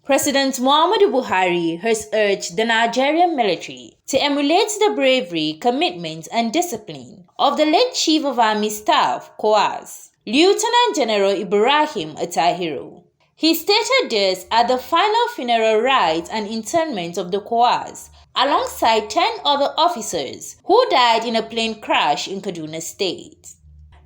President Muhammadu Buhari has urged the Nigerian military to emulate the bravery, commitment and discipline of the late Chief of Army Staff, COAS, Lieutenant General Ibrahim Attahiru. He stated this at the final funeral rite and interment of the COAS, alongside 10 other officers who died in a plane crash in Kaduna State.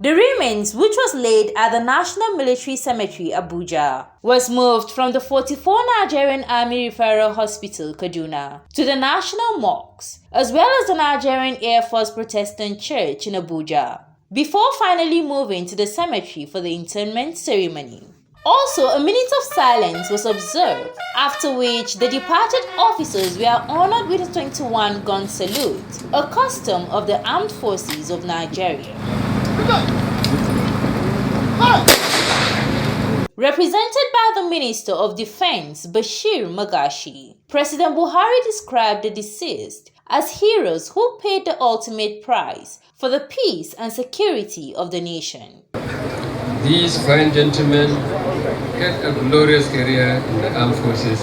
The remains, which was laid at the National Military Cemetery Abuja, was moved from the 44 Nigerian Army Referral Hospital, Kaduna, to the National Mosque, as well as the Nigerian Air Force Protestant Church in Abuja, before finally moving to the cemetery for the interment ceremony. Also, a minute of silence was observed, after which the departed officers were honored with a 21-gun salute, a custom of the armed forces of Nigeria. Represented by the Minister of Defense, Bashir Magashi, President Buhari described the deceased as heroes who paid the ultimate price for the peace and security of the nation. These fine gentlemen had a glorious career in the armed forces,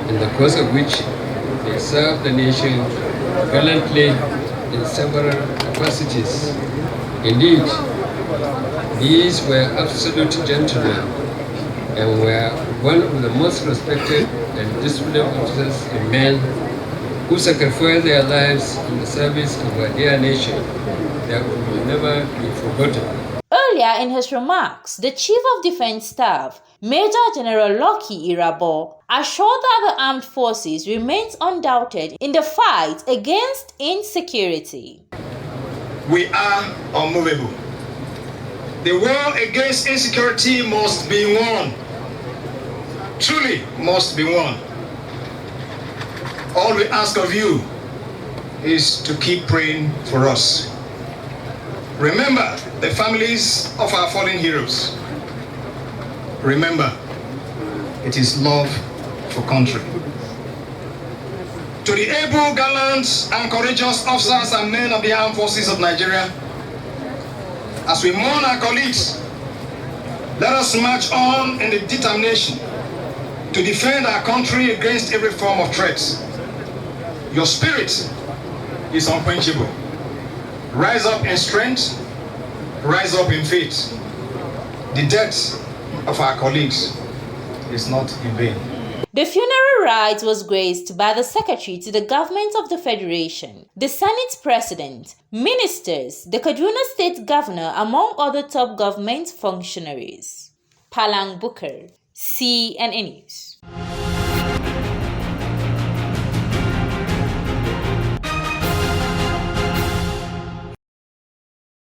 in the course of which they served the nation valiantly in several capacities. Indeed, these were absolute gentlemen and were one of the most respected and disciplined officers and men who sacrificed their lives in the service of our dear nation that will never be forgotten. Earlier in his remarks, the Chief of Defense Staff, Major General Lucky Irabo, assured that the armed forces remains undoubted in the fight against insecurity. We are unmovable. The war against insecurity must be won. Truly must be won. All we ask of you is to keep praying for us. Remember the families of our fallen heroes. Remember, it is love for country. To the able, gallant, and courageous officers and men of the armed forces of Nigeria, as we mourn our colleagues, let us march on in the determination to defend our country against every form of threats. Your spirit is unquenchable. Rise up in strength, rise up in faith. The death of our colleagues is not in vain. The funeral rite was graced by the Secretary to the Government of the Federation, the Senate President, ministers, the Kaduna State Governor, among other top government functionaries. Palang Bukar, CNN News.